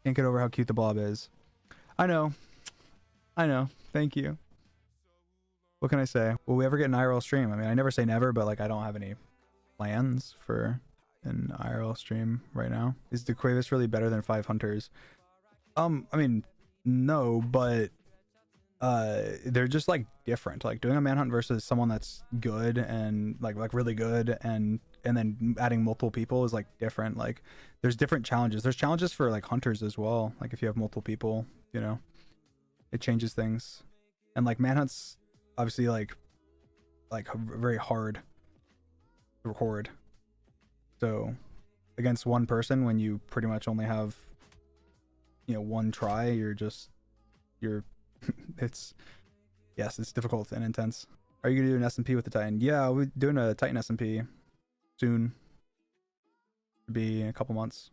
Can't get over how cute the blob is. I know. Thank you. What can I say? Will we ever get an IRL stream? I mean, I never say never, but like I don't have any plans for an IRL stream right now. Is DeQuavis really better than 5 hunters? I mean, no, but they're just like different. Like doing a manhunt versus someone that's good and like really good and then adding multiple people is like different. Like there's different challenges. There's challenges for like hunters as well. Like if you have multiple people, you know, it changes things. And like manhunts obviously like very hard to record. So against one person, when you pretty much only have, you know, one try, you're it's difficult and intense. Are you gonna do an SMP with the Titan? Yeah, we're doing a Titan SMP soon. It'll be in a couple months.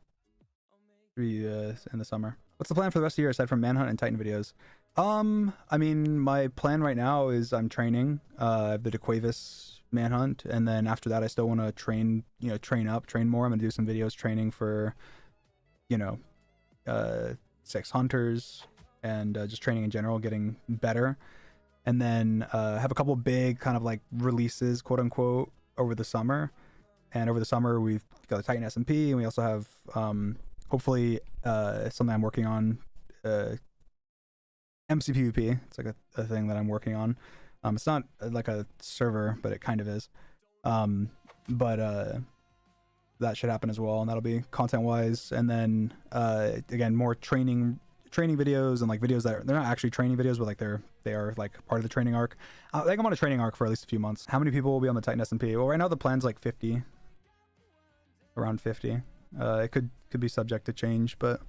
It'll be in the summer. What's the plan for the rest of the year aside from manhunt and Titan videos? I mean, my plan right now is I'm training the DeQuavis manhunt, and then after that I still want to train more. I'm gonna do some videos training for, you know, 6 hunters and just training in general, getting better. And then have a couple big kind of like releases, quote unquote, over the summer. And over the summer we've got a Titan SMP, and we also have hopefully something I'm working on, MCPVP. It's like a thing that I'm working on. It's not like a server, but it kind of is. But that should happen as well, and that'll be content wise. And then again, more training videos, and like videos that they're not actually training videos, but like they are like part of the training arc. I think I'm on a training arc for at least a few months. How many people will be on the Titan SMP? Well, right now the plan's like 50, around 50. It could be subject to change, but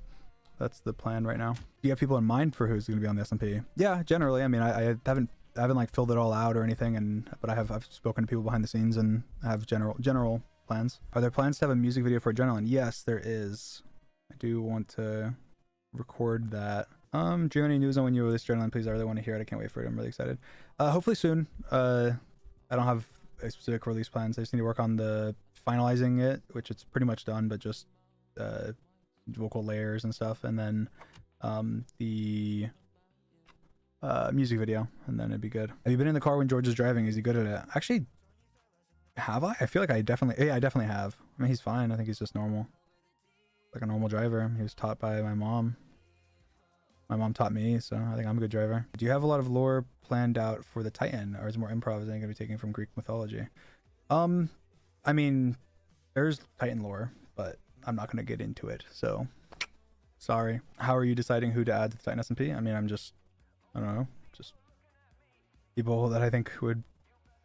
that's the plan right now. Do you have people in mind for who's going to be on the SMP? Yeah, generally. I mean, I haven't like filled it all out or anything, but I've spoken to people behind the scenes and have general plans. Are there plans to have a music video for Adrenaline? Yes, there is. I do want to record that. Do you have any news on when you release Adrenaline? Please, I really want to hear it. I can't wait for it. I'm really excited. Hopefully soon. I don't have a specific release plans. I just need to work on the finalizing it, which it's pretty much done, but just vocal layers and stuff, and then the music video, and then it'd be good. Have you been in the car when George is driving? Is he good at it? Actually, have I? I feel like I definitely have. I mean, he's fine. I think he's just normal, like a normal driver. He was taught by my mom. My mom taught me, so I think I'm a good driver. Do you have a lot of lore planned out for the Titan, or is it more improv? Is it going to be taken from Greek mythology? I mean, there's Titan lore, but I'm not going to get into it, so sorry. How are you deciding who to add to the Titan SMP? I mean, I don't know, just people that I think would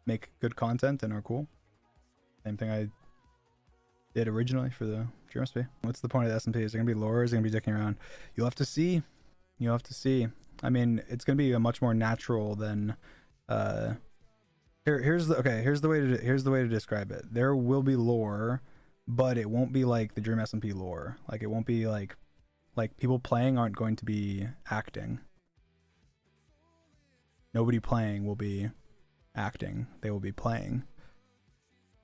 make good content and are cool. Same thing I did originally for the Dream SP. What's the point of the SMP? Is it going to be lore? Is it going to be dicking around? You'll have to see. You'll have to see. I mean, it's going to be a much more natural than here's the way to describe it. There will be lore, but it won't be like the Dream SMP lore. Like it won't be like people playing aren't going to be acting. Nobody playing will be acting. They will be playing.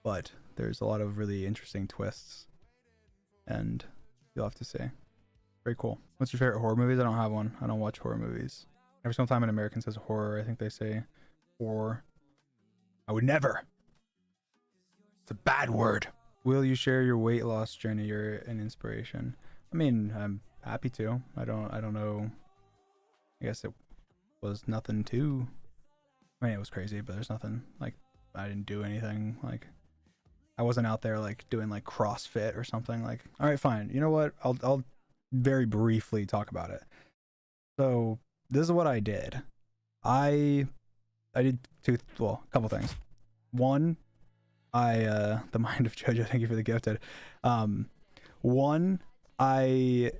But there's a lot of really interesting twists, and you'll have to see. Very cool. What's your favorite horror movies? I don't have one. I don't watch horror movies. Every single time an American says horror, I think they say horror. I would never. It's a bad word. Will you share your weight loss journey? You're an inspiration. I mean, I'm happy to. I don't know. I guess it was nothing too. I mean, it was crazy, but there's nothing like I didn't do anything. Like I wasn't out there like doing like CrossFit or something. Like, all right, fine. You know what? I'll very briefly talk about it. So this is what I did. I did a couple things. One, the mind of Jojo, thank you for the gifted. One, I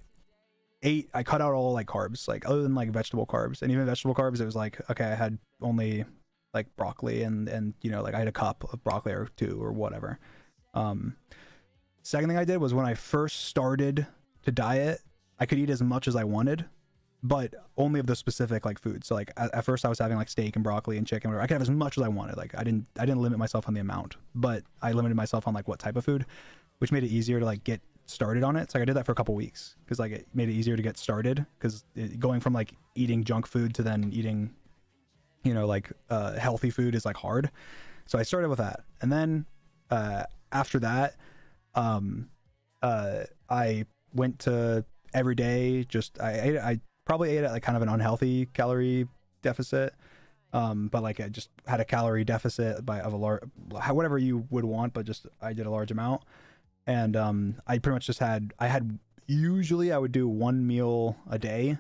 cut out all like carbs, like other than like vegetable carbs, and even vegetable carbs, it was like, okay, I had only like broccoli and you know, like I had a cup of broccoli or 2 or whatever. Second thing I did was when I first started to diet, I could eat as much as I wanted, but only of the specific like foods. So like at first I was having like steak and broccoli and chicken, whatever. I could have as much as I wanted. Like I didn't limit myself on the amount, but I limited myself on like what type of food, which made it easier to like get started on it. It's like I did that for a couple weeks because like it made it easier to get started, because going from like eating junk food to then eating, you know, like healthy food is like hard. So I started with that, and then after that, I went to every day. Just I probably ate at like kind of an unhealthy calorie deficit, but like I just had a calorie deficit of a large, whatever you would want, but just I did a large amount. And I pretty much just usually I would do one meal a day,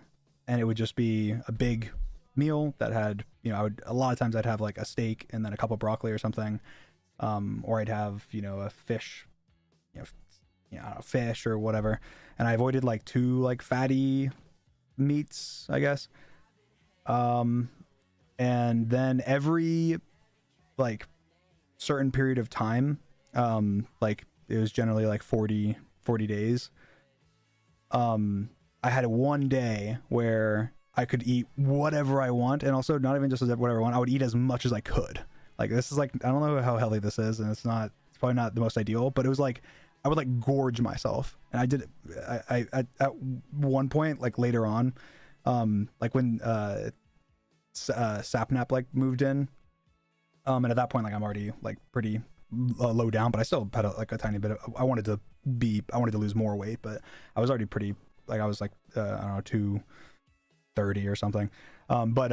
and it would just be a big meal that had, you know, a lot of times I'd have like a steak and then a couple of broccoli or something, or I'd have, you know, a fish, you know, I don't know, fish or whatever. And I avoided like 2 like fatty meats, I guess. And then every like certain period of time, like it was generally like 40 days. I had one day where I could eat whatever I want, and also not even just whatever I want. I would eat as much as I could. Like this is like, I don't know how healthy this is, and it's probably not the most ideal, but it was like I would like gorge myself, and I did. I at one point, like later on, like when Sapnap like moved in, and at that point, like I'm already like pretty low down, but I still had a tiny bit of, I wanted to lose more weight, but I was already pretty, like I was like I don't know, 230 or something. But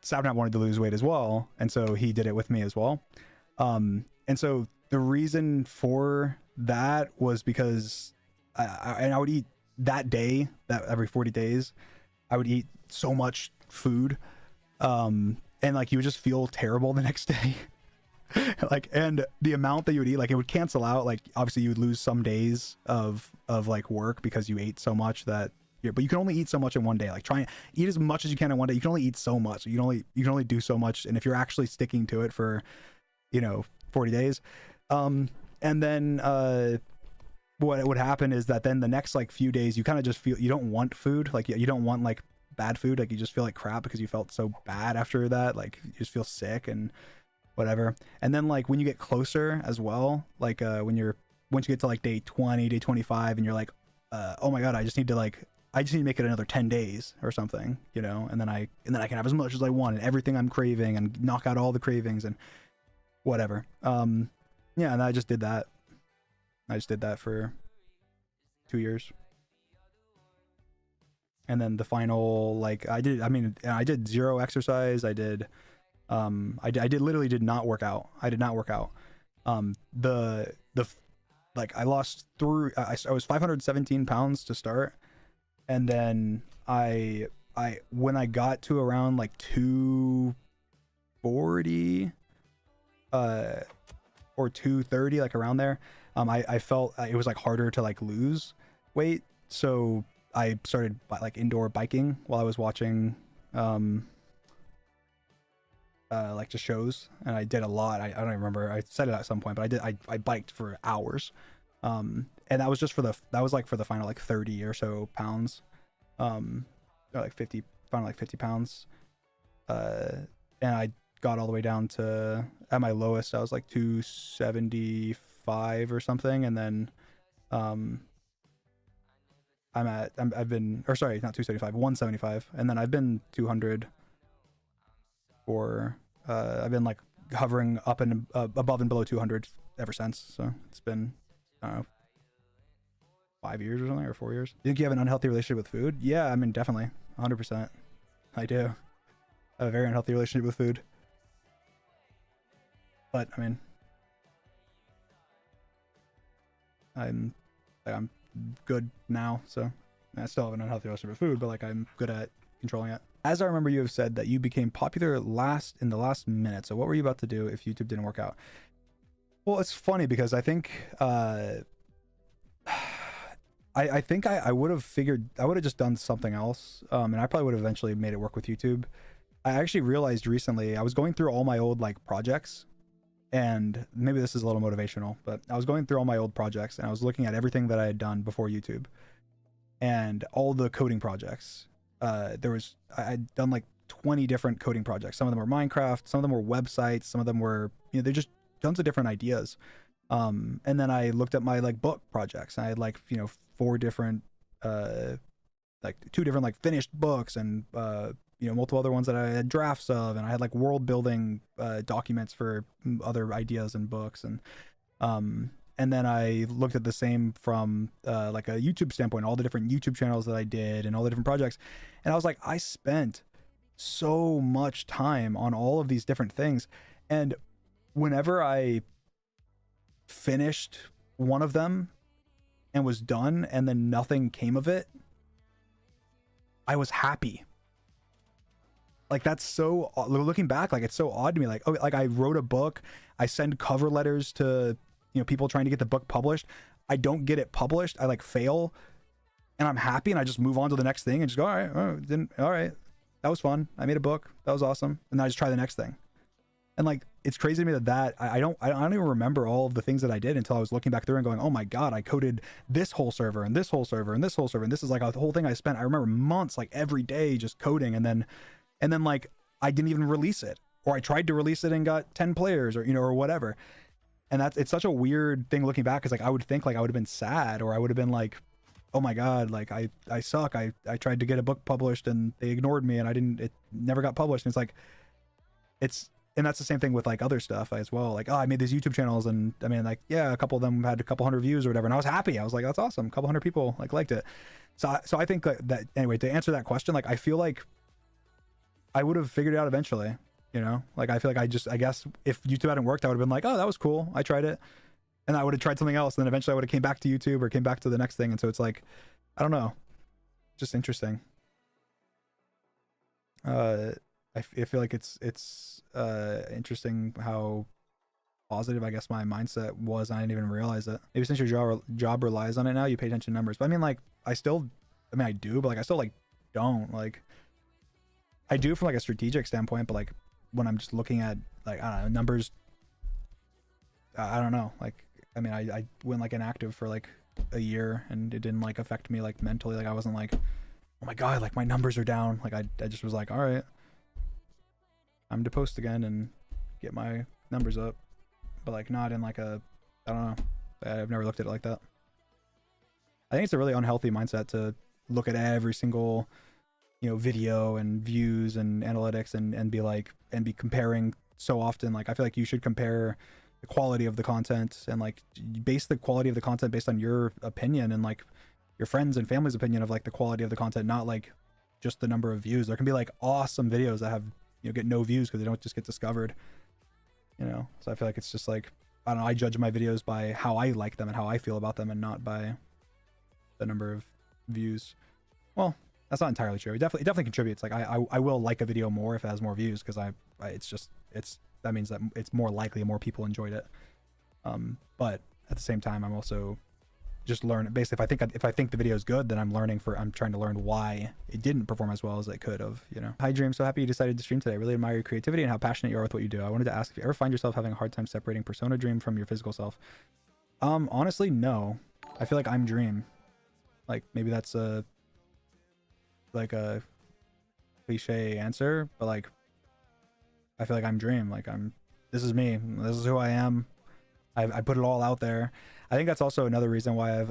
Sapnap wanted to lose weight as well, and so he did it with me as well. And so the reason for that was because I would eat that day, that every 40 days I would eat so much food, and like you would just feel terrible the next day. Like, and the amount that you would eat, like it would cancel out. Like obviously you would lose some days of like work because you ate so much that but you can only eat so much in one day. Like try and eat as much as you can in one day. You can only eat so much. You can only do so much. And if you're actually sticking to it for, you know, 40 days, and then what would happen is that then the next like few days you kind of just feel you don't want food. Like you don't want like bad food. Like you just feel like crap because you felt so bad after that. Like you just feel sick and whatever. And then like when you get closer as well, like once you get to like day 20, day 25, and you're like, oh my god, I just need to make it another 10 days or something, you know, and then I can have as much as I want and everything I'm craving and knock out all the cravings and whatever. Yeah, and I just did that. For 2 years. And then the final, like I did zero exercise. I did literally did not work out. I did not work out. Like I lost through, I was 517 pounds to start. And then when I got to around like 240, or 230, like around there, I felt it was like harder to like lose weight. So I started like indoor biking while I was watching, like just shows, and I did a lot. I don't even remember. I said it at some point, but I biked for hours, and that was for the final like 30 or so pounds, or like 50 pounds, and I got all the way down to, at my lowest I was like 275 or something, and then I've been, or sorry, not 275, 175, and then I've been 200 for I've been like hovering up and above and below 200 ever since. So it's been, I don't know, 5 years or something, or 4 years. You think you have an unhealthy relationship with food? Yeah, I mean, definitely 100%. I do. I have a very unhealthy relationship with food, but I mean, I'm good now, so I still have an unhealthy relationship with food, but like I'm good at controlling it. As I remember, you have said that you became popular in the last minute. So what were you about to do if YouTube didn't work out? Well, it's funny because I think I think I would have just done something else, and I probably would have eventually made it work with YouTube. I actually realized recently, I was going through all my old like projects, and maybe this is a little motivational, but I was going through all my old projects and I was looking at everything that I had done before YouTube and all the coding projects. I'd done like 20 different coding projects. Some of them were Minecraft, some of them were websites, some of them were, you know, they're just tons of different ideas. And then I looked at my like book projects, and I had like, 4 different, like 2 different like finished books, and multiple other ones that I had drafts of, and I had like world building documents for other ideas and books. And then I looked at the same from like a YouTube standpoint, all the different YouTube channels that I did and all the different projects. And I was like, I spent so much time on all of these different things. And whenever I finished one of them and was done and then nothing came of it, I was happy. Like, that's so, looking back, like, it's so odd to me. Like, oh, like I wrote a book, I send cover letters to people trying to get the book published. I don't get it published. I like fail, and I'm happy, and I just move on to the next thing and just go, all right, all right, that was fun. I made a book. That was awesome. And then I just try the next thing. And like, it's crazy to me that I don't even remember all of the things that I did until I was looking back through and going, oh my God, I coded this whole server and this whole server and this whole server. And this is like a whole thing I spent, I remember months, like every day just coding. And then like, I didn't even release it, or I tried to release it and got 10 players, or, or whatever. And it's such a weird thing looking back, because like I would think like I would have been sad, or I would have been like, oh my God, like I suck. I tried to get a book published and they ignored me, and it never got published. And it's like, and that's the same thing with like other stuff as well. Like, oh, I made these YouTube channels, and I mean, like, yeah, a couple of them had a couple hundred views or whatever, and I was happy. I was like, that's awesome. A couple hundred people like liked it. So I think that anyway, to answer that question, like, I feel like I would have figured it out eventually. Like, I feel like I guess if YouTube hadn't worked, I would have been like, oh, that was cool, I tried it, and I would have tried something else, and then eventually I would have came back to YouTube or came back to the next thing. And so it's like, I don't know, just interesting. I feel like it's interesting how positive, I guess, my mindset was. I didn't even realize it. Maybe since your job relies on it now, you pay attention to numbers. But I mean, like, I do, but like I still like don't. Like, I do from like a strategic standpoint, but like when I'm just looking at, like, I don't know, numbers, I don't know. Like, I mean, I went like inactive for like a year, and it didn't like affect me like mentally. Like, I wasn't like, oh my God, like my numbers are down. Like, I just was like, all right, I'm to post again and get my numbers up, but like not in like a, I don't know. I've never looked at it like that. I think it's a really unhealthy mindset to look at every single, video and views and analytics and be like, and be comparing so often. Like, I feel like you should compare the quality of the content, and like base the quality of the content based on your opinion and like your friends and family's opinion of like the quality of the content, not like just the number of views. There can be like awesome videos that have, get no views because they don't just get discovered, so I feel like it's just like, I don't know, I judge my videos by how I like them and how I feel about them, and not by the number of views. Well, that's not entirely true. It definitely contributes. Like, I will like a video more if it has more views, because that means that it's more likely more people enjoyed it. But at the same time, I'm also just learning. Basically, if I think the video is good, then I'm trying to learn why it didn't perform as well as it could have. Hi Dream, so happy you decided to stream today. I really admire your creativity and how passionate you are with what you do. I wanted to ask if you ever find yourself having a hard time separating persona Dream from your physical self. Honestly, no. I feel like I'm Dream. Like, maybe that's a cliche answer, but like, I feel like I'm Dream. Like, this is me. This is who I am. I put it all out there. I think that's also another reason why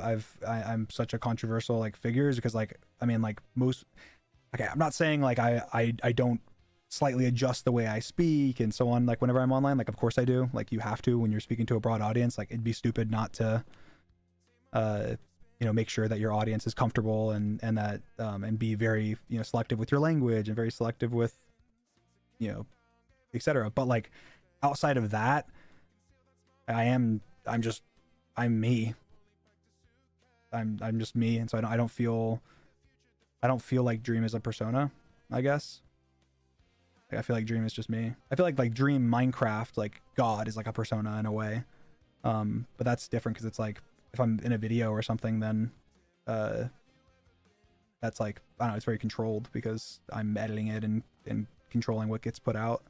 I'm such a controversial like figure, is because like, I mean, like okay, I'm not saying like I don't slightly adjust the way I speak and so on, like whenever I'm online. Like, of course I do. Like, you have to when you're speaking to a broad audience. Like, it'd be stupid not to make sure that your audience is comfortable, and that and be very selective with your language, and very selective with etc. But like, outside of that, I'm me. I'm just me, and so I don't feel like Dream is a persona, I guess. Like, I feel like Dream is just me. I feel like Dream Minecraft, like God is like a persona in a way. But that's different, because it's like, if I'm in a video or something, then that's like, I don't know, it's very controlled because I'm editing it and controlling what gets put out.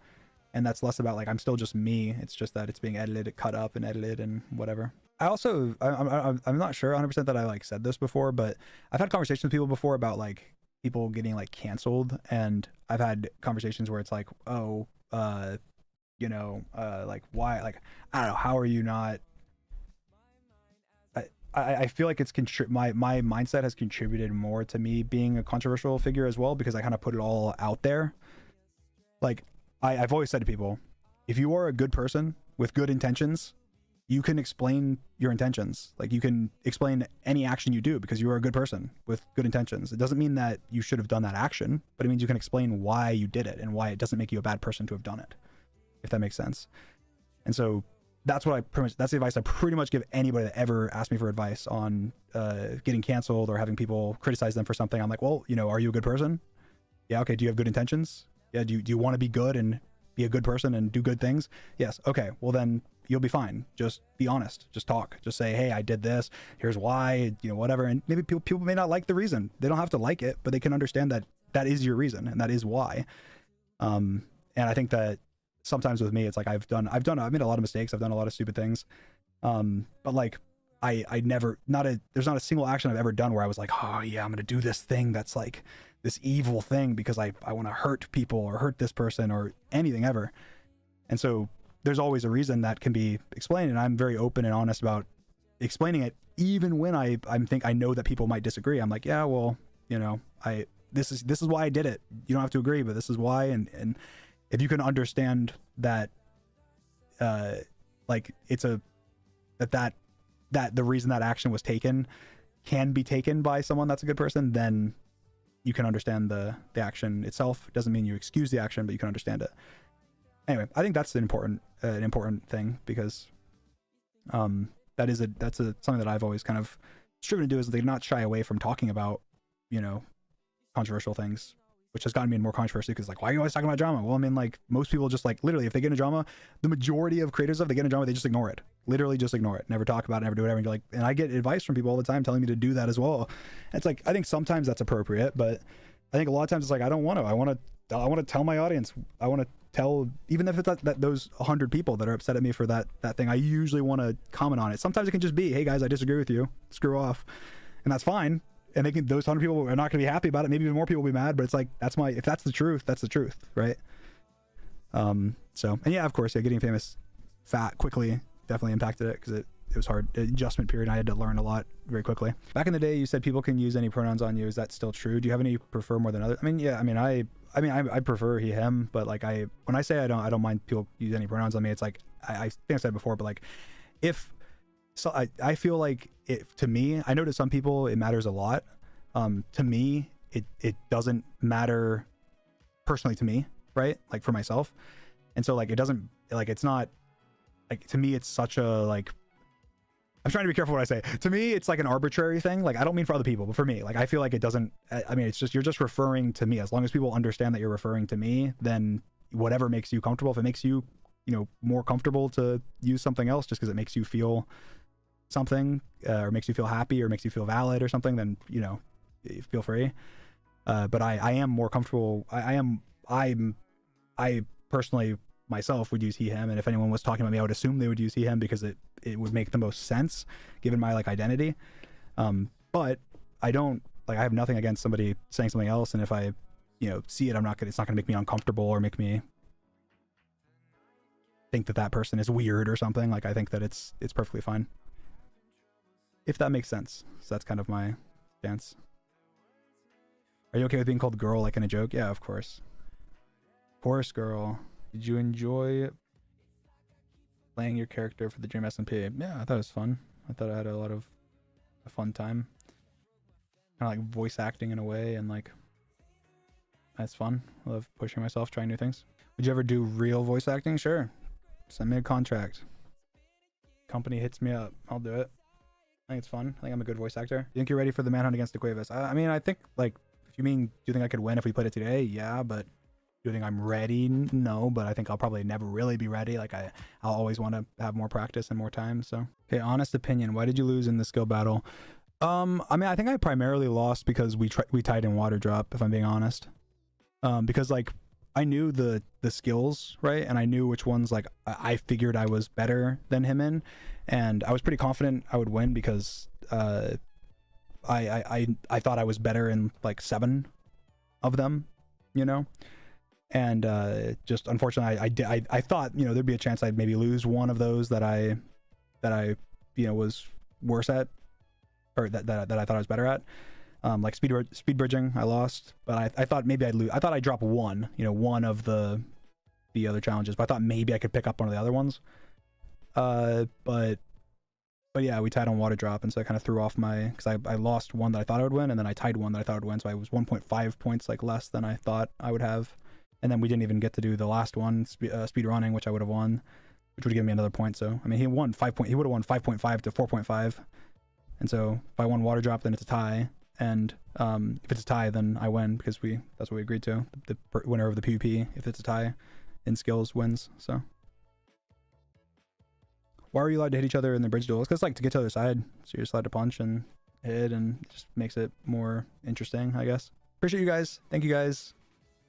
And that's less about like, I'm still just me. It's just that it's being edited, cut up and edited and whatever. I also, I'm not sure 100% that I like said this before, but I've had conversations with people before about like people getting like canceled. And I've had conversations where it's like, oh, like, why, like, I don't know, how are you not I feel like it's my mindset has contributed more to me being a controversial figure as well, because I kind of put it all out there. Like I've always said to people, if you are a good person with good intentions, you can explain your intentions. Like you can explain any action you do because you are a good person with good intentions. It doesn't mean that you should have done that action, but it means you can explain why you did it and why it doesn't make you a bad person to have done it, if that makes sense. And so that's what that's the advice I pretty much give anybody that ever asks me for advice on getting canceled or having people criticize them for something. I'm like, well, you know, are you a good person? Yeah. Okay. Do you have good intentions? Yeah. Do you want to be good and be a good person and do good things? Yes. Okay. Well, then you'll be fine. Just be honest. Just talk. Just say, hey, I did this. Here's why, you know, whatever. And maybe people may not like the reason. They don't have to like it, but they can understand that that is your reason and that is why. And I think that sometimes with me, it's like I've made a lot of mistakes. I've done a lot of stupid things. But like I never, there's not a single action I've ever done where I was like, oh yeah, I'm going to do this thing that's like this evil thing because I want to hurt people or hurt this person or anything ever. And so there's always a reason that can be explained. And I'm very open and honest about explaining it. Even when I know that people might disagree. I'm like, yeah, well, you know, this is why I did it. You don't have to agree, but this is why. And if you can understand that, like it's that the reason that action was taken can be taken by someone that's a good person, then you can understand the action itself. It doesn't mean you excuse the action, but you can understand it. Anyway, I think that's an important thing because, that's something that I've always kind of striven to do, is they not shy away from talking about, you know, controversial things, which has gotten me in more controversy because like, why are you always talking about drama? Well, I mean, like most people just like literally if they get in a drama, the majority of creators they get in a drama, they just ignore it. Literally just ignore it. Never talk about it, never do whatever. And you're like, and I get advice from people all the time telling me to do that as well. And it's like, I think sometimes that's appropriate, but I think a lot of times it's like, I don't want to. I want to tell my audience. I want to tell, even if it's that those 100 people that are upset at me for that thing, I usually want to comment on it. Sometimes it can just be, hey guys, I disagree with you. Screw off. And that's fine. And those 100 people are not going to be happy about it. Maybe even more people will be mad, but it's like, if that's the truth, that's the truth. Right. So, and yeah, of course, getting famous fat quickly definitely impacted it because it was hard. Adjustment period. I had to learn a lot very quickly. Back in the day, you said people can use any pronouns on you. Is that still true? Do you have any prefer more than others? I mean, yeah, I prefer he, him, but like when I say I don't mind people use any pronouns on me, it's like, I think I said before, but like so I feel like to me, I know to some people it matters a lot. To me, it doesn't matter personally to me, right? Like for myself. And so like, it doesn't, like, it's not like, to me, it's such a, like, I'm trying to be careful what I say. To me, it's like an arbitrary thing. Like, I don't mean for other people, but for me, like, I feel like it doesn't, I mean, it's just, you're just referring to me. As long as people understand that you're referring to me, then whatever makes you comfortable, if it makes you, you know, more comfortable to use something else just because it makes you feel something, or makes you feel happy or makes you feel valid or something, then, you know, feel free. But I am more comfortable. I personally myself would use he, him. And if anyone was talking about me, I would assume they would use he, him because it would make the most sense given my like identity. But I don't, like, I have nothing against somebody saying something else. And if I, you know, see it, it's not gonna make me uncomfortable or make me think that person is weird or something. Like, I think that it's perfectly fine. If that makes sense. So that's kind of my stance. Are you okay with being called girl, like in a joke? Yeah, of course. Of course, girl. Did you enjoy playing your character for the Dream SMP? Yeah, I thought it was fun. I thought I had a fun time. Kind of like voice acting in a way, and like, that's fun. I love pushing myself, trying new things. Would you ever do real voice acting? Sure. Send me a contract. Company hits me up. I'll do it. I think it's fun. I think I'm a good voice actor. You think you're ready for the manhunt against the Cuevas? I mean, I think, like, if you mean, do you think I could win if we played it today? Yeah, but do you think I'm ready? No, but I think I'll probably never really be ready. Like, I'll always want to have more practice and more time, so. Okay, honest opinion. Why did you lose in the skill battle? I mean, I think I primarily lost because we tied in water drop, if I'm being honest. Because, like, I knew the skills, right? And I knew which ones, like, I figured I was better than him in. And I was pretty confident I would win because I thought I was better in like 7 of them, you know? And just unfortunately I thought, you know, there'd be a chance I'd maybe lose one of those that I you know was worse at or that I thought I was better at. Like speed bridging, I lost, but I thought maybe I'd lose. I thought I'd drop one, one of the other challenges, but I thought maybe I could pick up one of the other ones. But yeah, we tied on water drop, and so I kind of threw off my, because I lost one that I thought I would win, and then I tied one that I thought I would win, so I was 1.5 points like less than I thought I would have, and then we didn't even get to do the last one, speed running, which I would have won, which would give me another point. So I mean, he won 5 point. He would have won 5.5 to 4.5, and so if I won water drop, then it's a tie. And if it's a tie, then I win, because that's what we agreed to. The winner of the PvP, if it's a tie in skills, wins. So why are you allowed to hit each other in the bridge duel? It's because like to get to the other side, so you're just allowed to punch and hit, and it just makes it more interesting, I guess. Appreciate you guys. Thank you guys.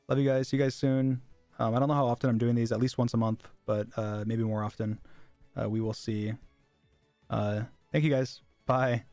Love you guys. See you guys soon. I don't know how often I'm doing these, at least once a month, but maybe more often. We will see. Thank you guys. Bye.